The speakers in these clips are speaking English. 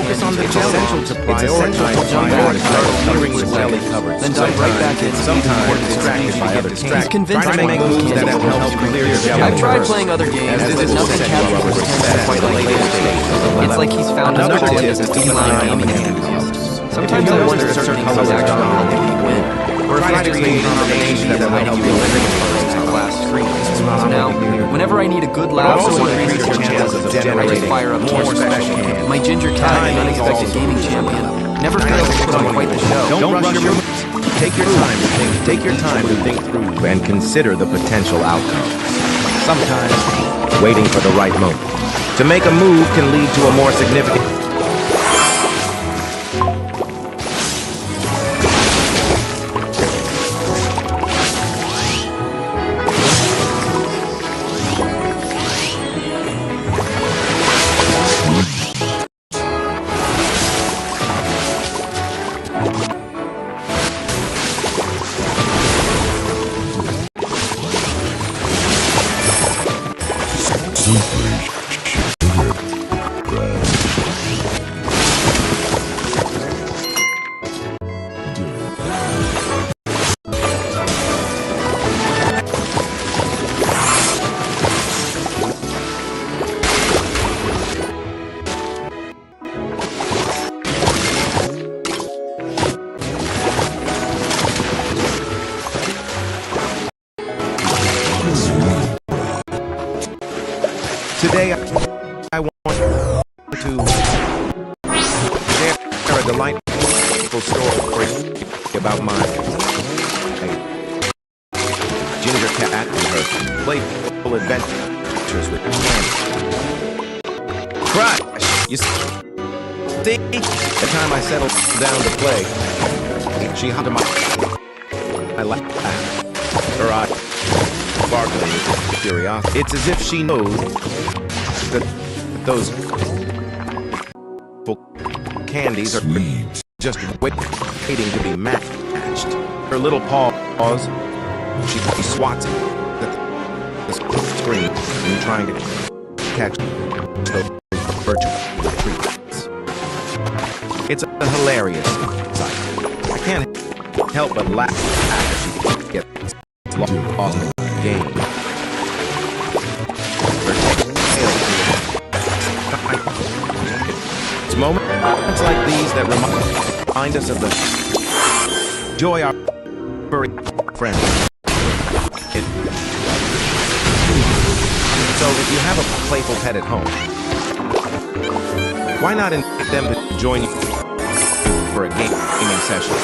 focus on the it's essential to prioritize clearing the belly covered. Then dive right back in. Sometimes distracted by other tasks. He's convinced Trying to make moves that have helped clear your belly. I've tried playing other games, but nothing captures his attention quite like later stage. It's like he's found his calling as a feline gaming enthusiast. Sometimes I wonder if certain things actually help him win, or if he's just making combination that will help you eliminate the last screen. So now, whenever I need a good laugh or increase your chances of generating fire up more special, my ginger cat, an unexpected gaming champion, never fails to put on quite the show. Don't rush your moves. Take your time to think. Take your time to think through and consider the potential outcomes. Sometimes, waiting for the right moment to make a move can lead to a more significant. Today, I want to share a delightful story about my ginger cat and her playful adventures with candy. Crush! You see, the time I settled down to play, she hopped in my lap, her eyes sparkling with curiosity. It's as if she knows that those candies are just waiting to be matched. Her little paws, she swats at the screen and trying to catch those virtual treats. It's a hilarious sight. I can't help but laugh as she gets lost in the game. It's moments like these that remind us of the joy our furry friends. So if you have a playful pet at home, why not invite them to join you for a gaming session?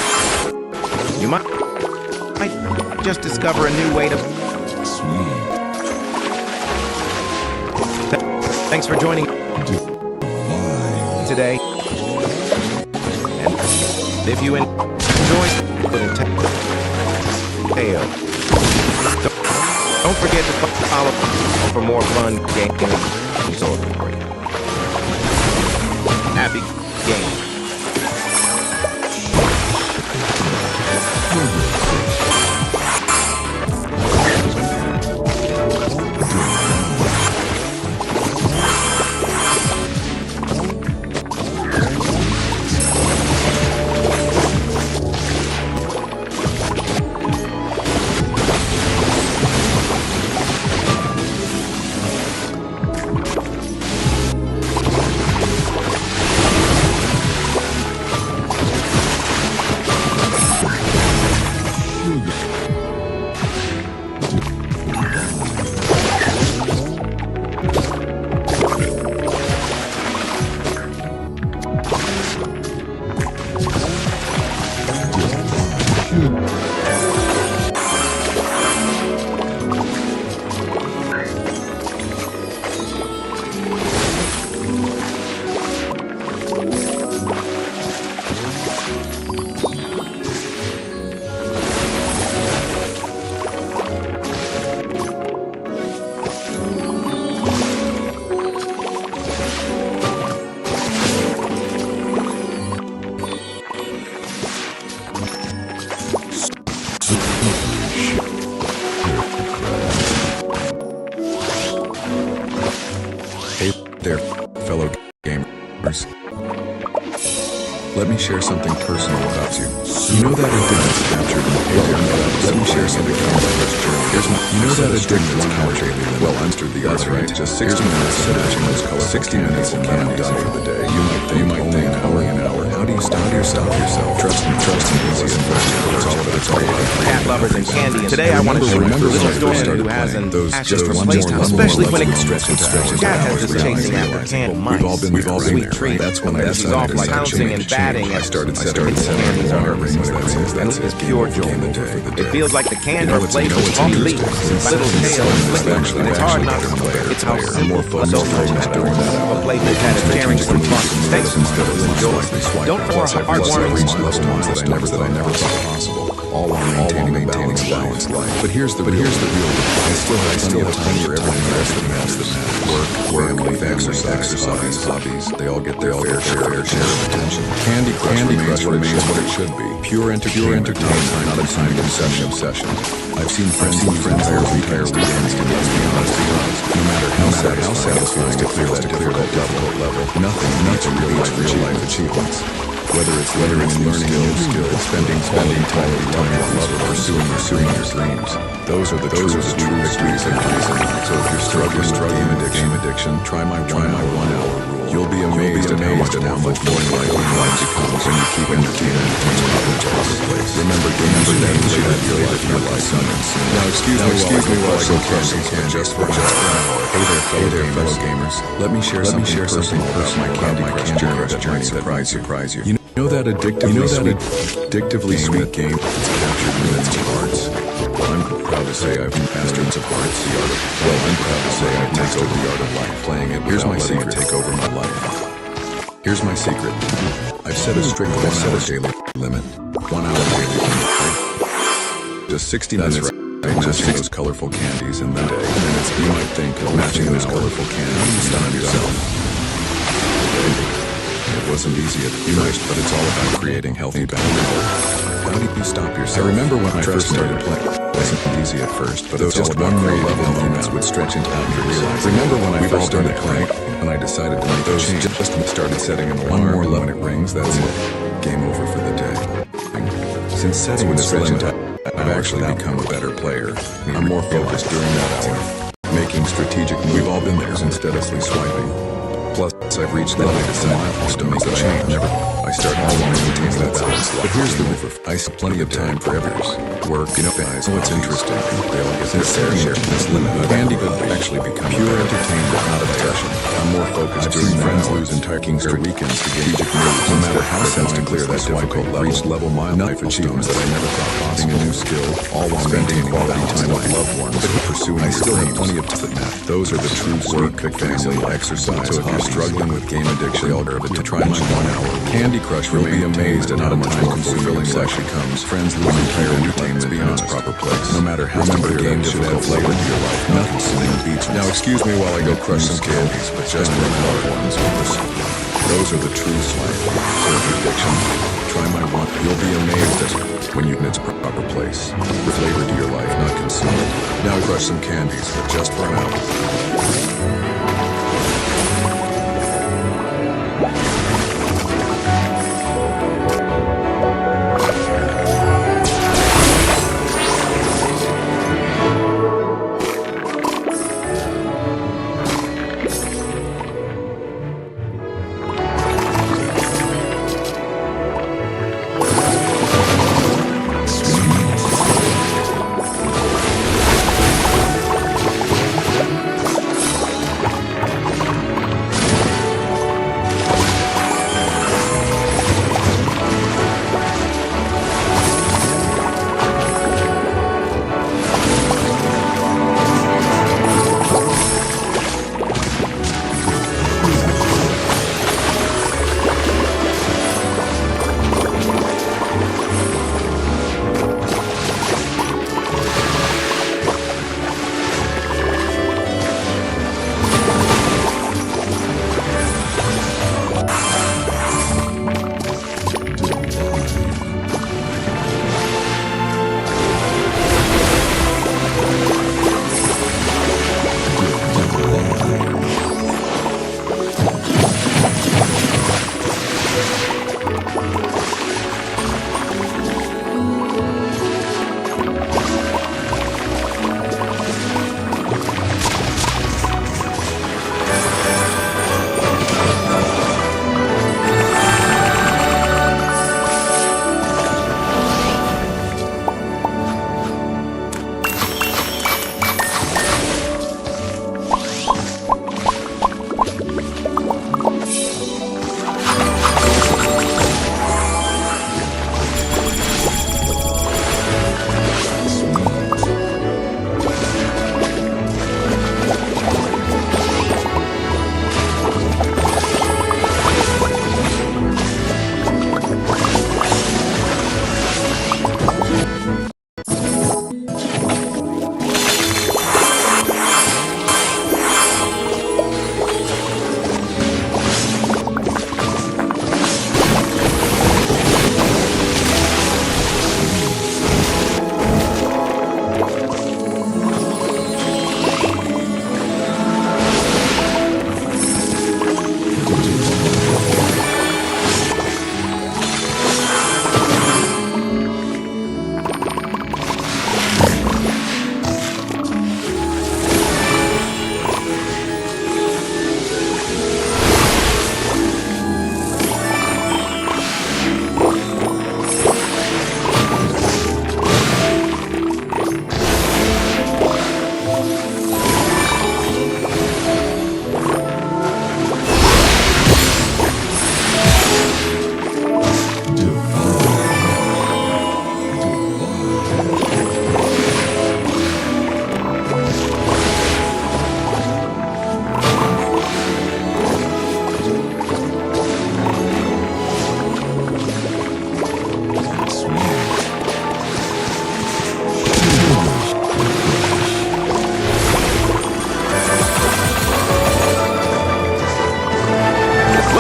You might just discover a new way to... Thanks for joining today. And if you enjoy little tale, don't forget to follow for more fun gaming. Happy gaming. Hey there, fellow gamers. Let me share something personal about you. You know that addiction's captured in behavior. Let me share something personal. You know that addiction's captured. Well, under the that's right. Just 60 minutes of matching those colors. 60 minutes and I'm done for the day. You might think hour an hour. How do you stop yourself? Trust me, easy and fresh. It's all about cat lovers and candy. And today I want to show you a little story who has an just replaced him, especially when it cat has this chasing after candy. We've all been sweet there. treat. That's when I he's off like pouncing and batting. I started setting candies on her rings. That's it's pure joy. It feels like the candy are flavors of leaves, little tails flickering, and it's hard not to play. It's how more focused during that hour. A plate that had a tearing some fun steaks instead of enjoy. Don't pour heartwarming milestones that I never thought possible. All while maintaining a balanced life. But here's the real. I still have time for everything else that matters. Work, family, exercise, hobbies. They all get their fair share of attention. Candy Crush remains what it should be. Pure entertainment, not a time obsession. I've seen friends entire weekends to be honest. No matter how satisfying it feels to clear that difficult level, nothing real life achievements. Whether it's learning a new skill, spending time with loved ones, pursuing your dreams. Those are the true victories and reasons. So if you're struggling with game addiction, try my 1 hour rule. You'll be amazed at how much more life becomes when you keep entertaining in its proper place. Remember names you have your life. Now excuse me while I go crush some candy just for an hour. Hey there, fellow gamers. Let me share something personal about my Candy Crush journey that might surprise you. You know that addictively sweet game that's captured millions of hearts? Well, I'm proud to say I've mastered the hearts, I'm proud to say I've mastered the art of life. Playing it, here's my secret. Take over my life. Here's my secret. I've set a strict 1 hour daily limit. 1 hour daily limit. Just 60 minutes. Matching those colorful candies in the day. You might think of matching those colorful candies on yourself. It wasn't easy at first, but it's all about creating healthy boundaries. How do you stop yourself? I remember when I first started playing. It wasn't easy at first, but it's just one more level moments would stretch into boundaries. Remember when I first started playing, and I decided to make those changes, just started setting an alarm. One more level when it rings, that's it. Game over for the day. Since setting this limit, I've actually become a better player. I'm more focused during that hour, making strategic moves. We've all been there instead of swiping. Plus, I've reached that milestone to make a change. I started to maintain that balance. But here's the river. I see plenty of time for others. Work, guys. What's interesting? They all get their fair share of this limit. Candy could actually become pure entertainment, not obsession. I'm more focused. I've seen friends lose entire weekends to strategic moves. No matter how to clear that difficult level, reach level life achievements that I never thought possible. A new skill, all while spending quality time with loved ones. But pursuing I still have plenty of time. Those are the true work, family, exercise. So if you're struggling with game addiction, I'll urge to try my 1 hour. Candy Crush will be amazed at how much more fulfilling life becomes. Friends lose entire entertainment beyond its proper place. No matter how clear game should have flavor to your life, nothing beats. Now excuse me while I go crush some candies, but just for my loved ones. Those are the true life. So if you're addiction, try my 1. You'll be amazed at when you in its proper place. With flavor to your life, not consume it. Now crush some candies, but just for an hour.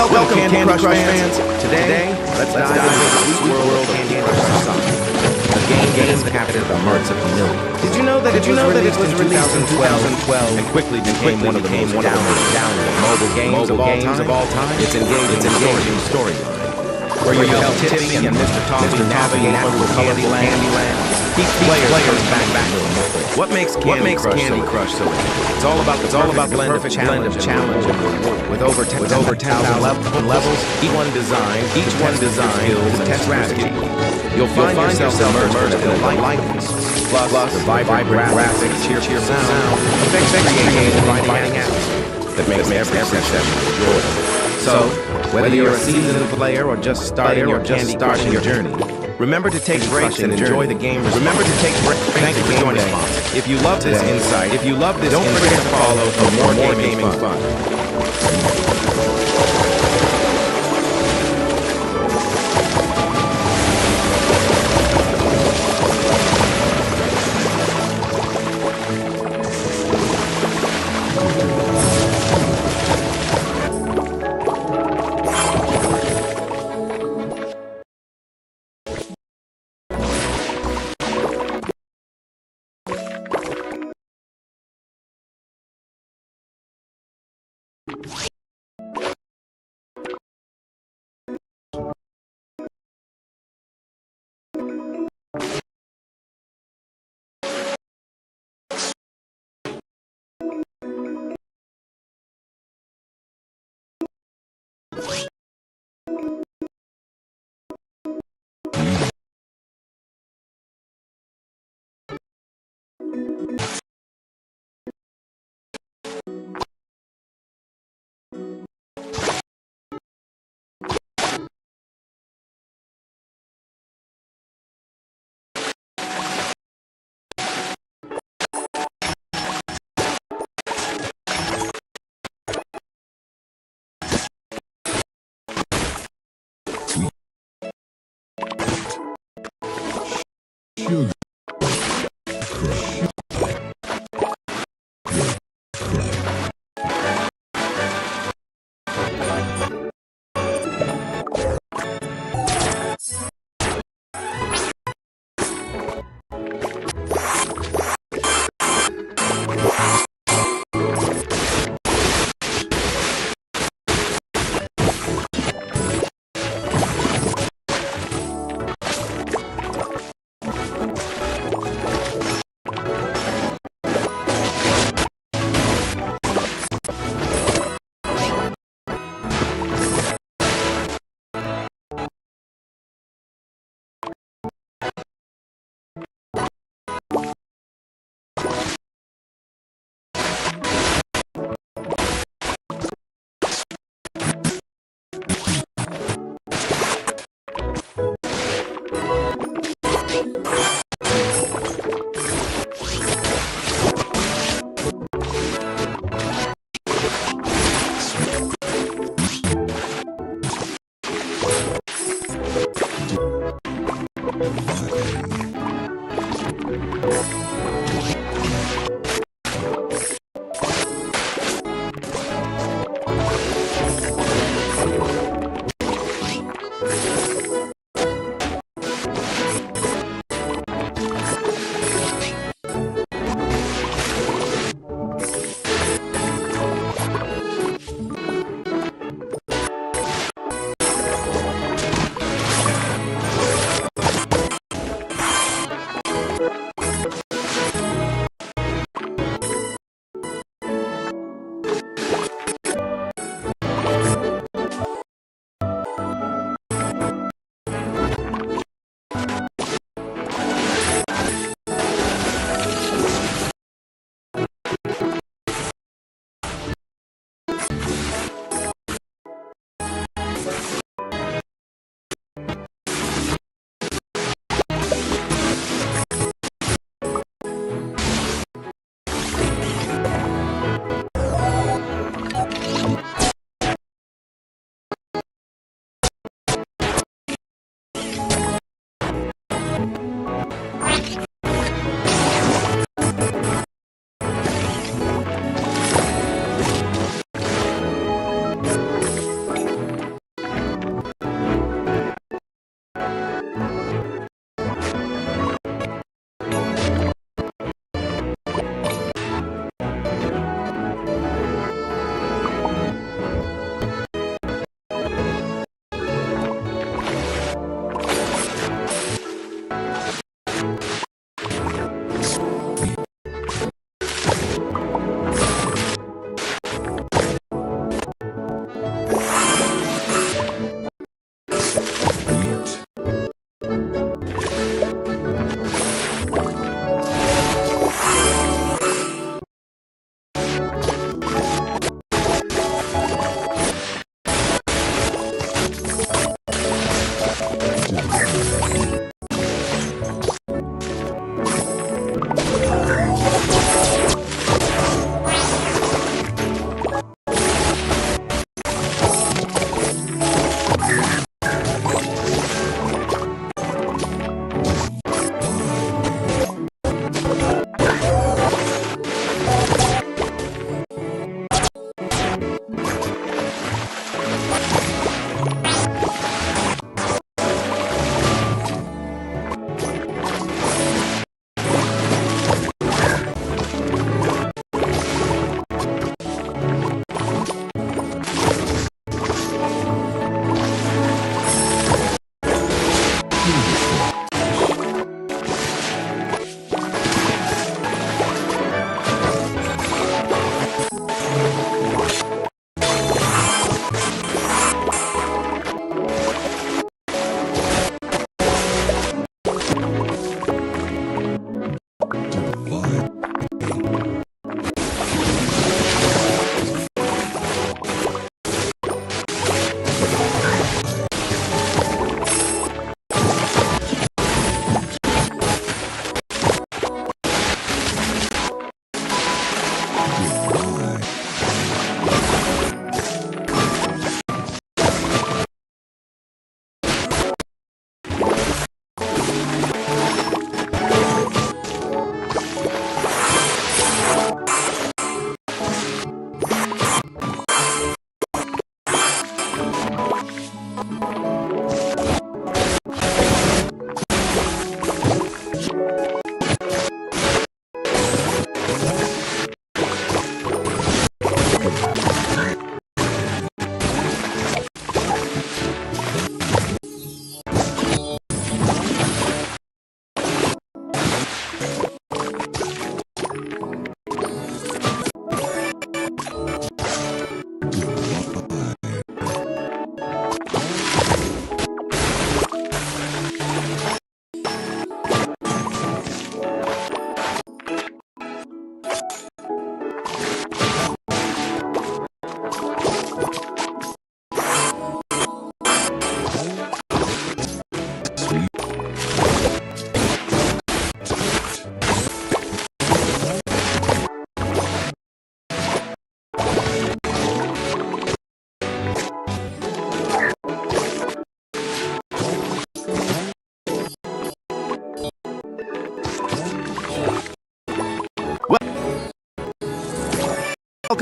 Welcome, Candy Crush fans. Today, let's dive into the sweet world of Candy Crush Saga. A game that has captured the hearts of millions. Did you know that it was released in 2012 and quickly became one of the most downloaded mobile games of all time? It's engaging storyline. Where you help Tippy and Mr. Toffee navigate through Candyland. Keep players back. What makes Candy Crush so good? It's all about the perfect blend of challenge and reward. With over 10,000 levels, each one designed skills and strategy. You'll find yourself immersed in a likeness. Plus, the vibrant graphics, cheerful sound, effects create an inviting atmosphere that makes every session enjoyable. So, whether you're a seasoned player or just starting your journey, remember to take breaks and enjoy the game. Remember to take breaks. Thank you for joining us. If you love this insight, don't forget to follow for more gaming fun.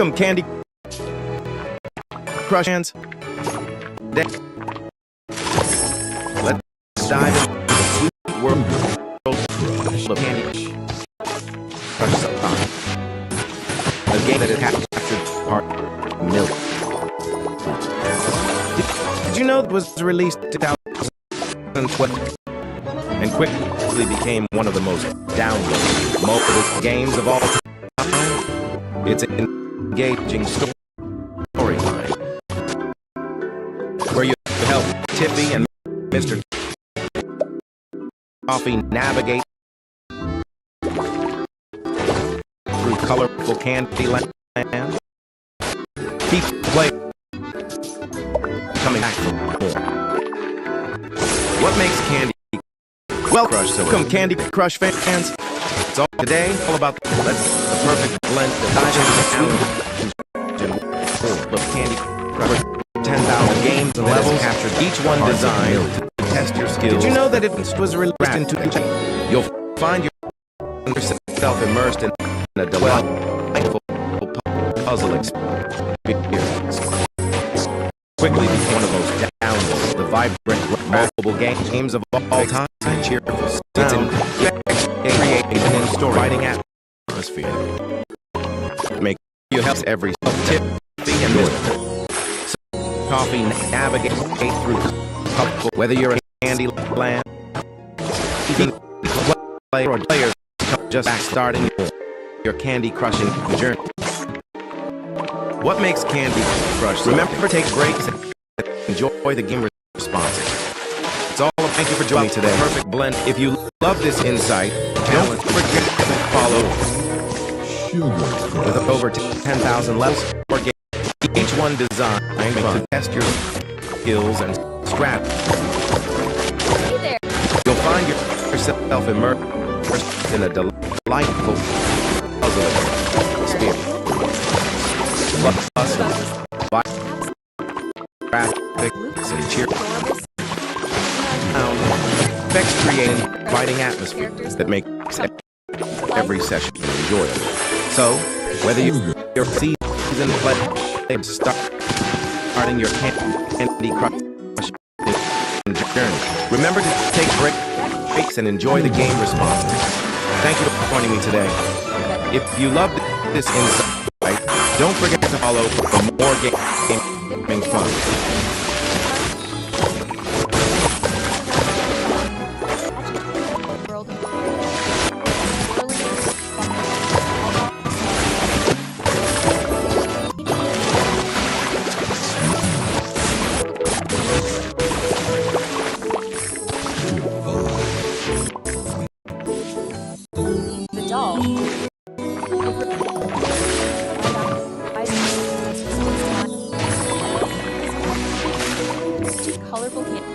Welcome, Candy Crush fans. Let's dive into the sweet world of Candy Crush Saga. A game that has captured heart million. Did you know it was released in 2012 and quickly became one of the most downloaded mobile games of all time? It's an engaging storyline where you help Tiffy and Mr. Toffee navigate through colorful candy land. Keep playing, coming back for more. What makes Candy Crush so welcome, Candy Crush fans? It's all today, all about the perfect blend of Candy Crush. 10,000 games and levels captured, each one designed to test your skills. Did you know that it was released into you'll find yourself immersed in a delightful puzzle experience. Quickly become one of those downloaded, the vibrant mobile games of all time. Cheerful sound, creating and story writing atmosphere. Make you help every tip and Mr. Coffee navigate through whether you're in Candy Land, player or players just starting your candy crushing journey. What makes Candy Crush? Remember to take breaks and enjoy the game responsibly. It's all. Thank you for joining me today. Perfect blend. If you love this insight, don't forget to follow. With over 10,000 levels or games, each one designed to test your skills and strategies. Hey there. You'll find yourself immersed in a delightful puzzle experience. Plus, graphics and cheerful effects create an inviting atmosphere that makes every session enjoyable. So, whether you're seasoned player starting your Candy Crush journey, remember to take breaks and enjoy the game responsibly. Thank you for joining me today. If you loved this insight, don't forget to follow for more gaming fun. Colorful candy.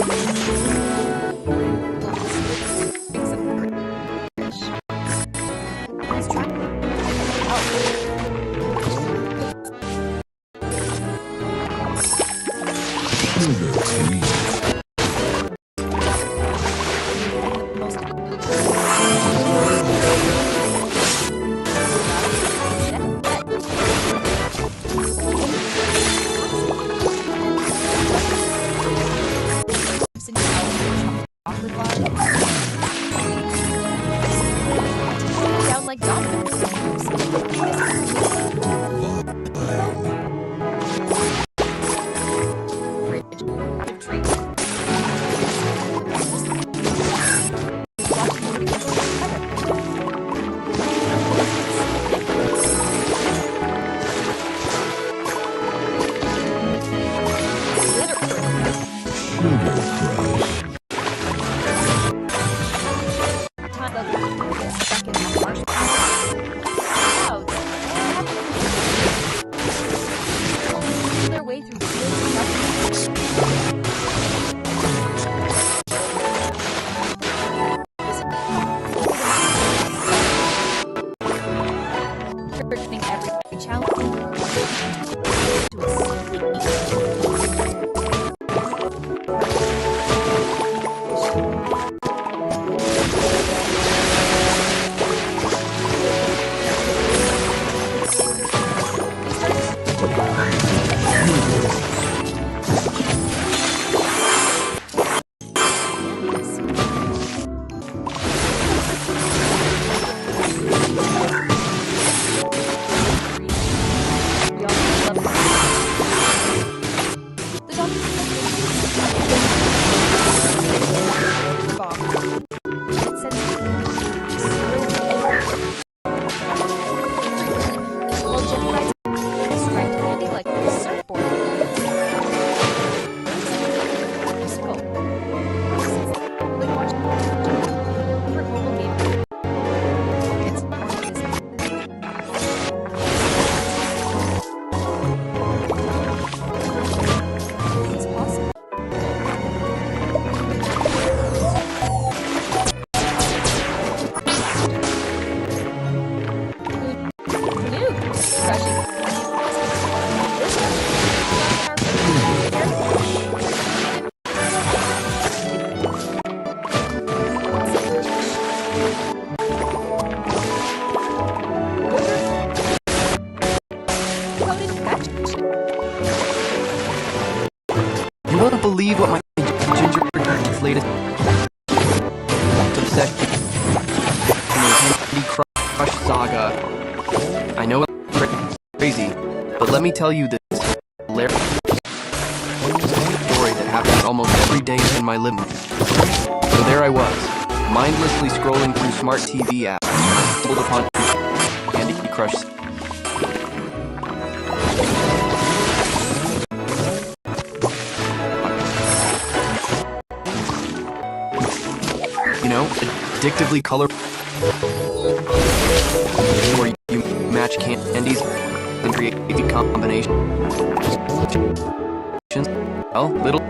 He's trying to down like dominoes. Their way through every challenge to a You won't believe what my gingerbread's latest obsession in the Candy Crush saga. I know it's crazy, but let me tell you this hilarious story that happens almost every day in my living room. So there I was, mindlessly scrolling through smart TV apps, stumbled upon Candy Crush. You know, addictively colorful, where you match candies and create combinations. Well, little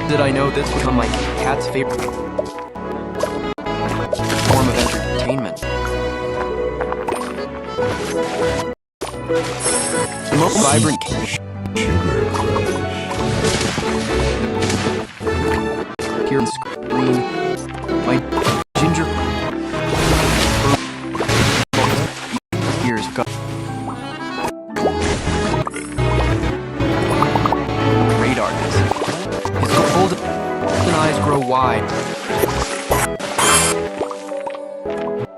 did I know this would become my cat's favorite form of entertainment. The most vibrant here on screen, my ginger ears got radar. His golden eyes grow wide.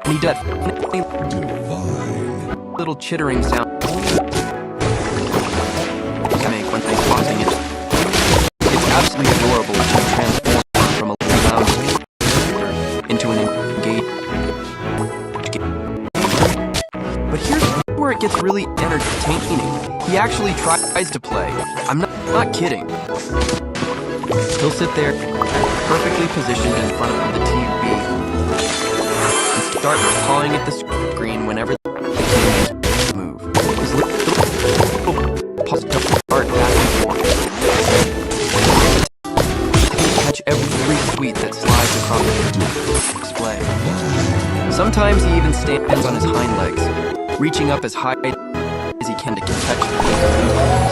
And he does little chittering sound to make when they tossing it. It's absolutely adorable to transform from a lounge into an engaged game. But here's where it gets really entertaining. He actually tries to play. I'm not kidding. He'll sit there, perfectly positioned in front of the TV, and start pawing at the screen whenever the game move. His little paws start back and forth. display. Sometimes he even stands on his hind legs, reaching up as high as he can to catch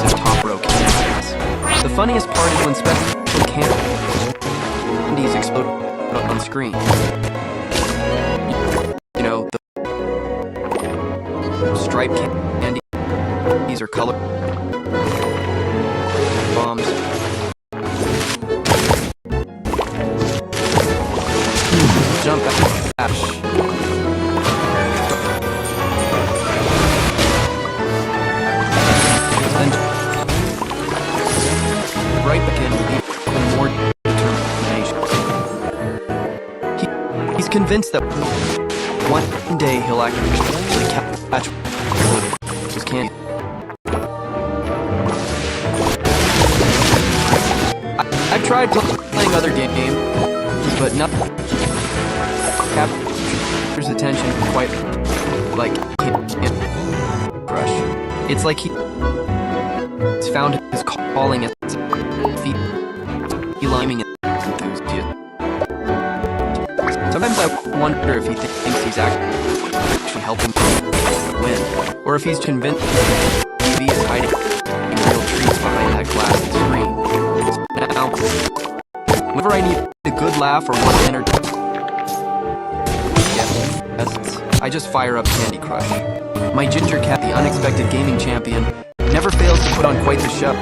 his top row candies. The funniest part is when special candies explode on screen. You know, the striped candies or color bombs. Jump dash. Then right back in with even more determination. He's convinced that one day he'll actually catch his candy. I've tried playing other games, but nothing captures attention quite like Crush. It's like he's found his calling as feline enthusiast. Sometimes I wonder if he thinks he's actually helping win, or if he's convinced TV is hiding real treats behind that glass screen. Now, whenever I need a good laugh or one entertainment, I just fire up Candy Crush. My ginger cat, the unexpected gaming champion, never fails to put on quite the show.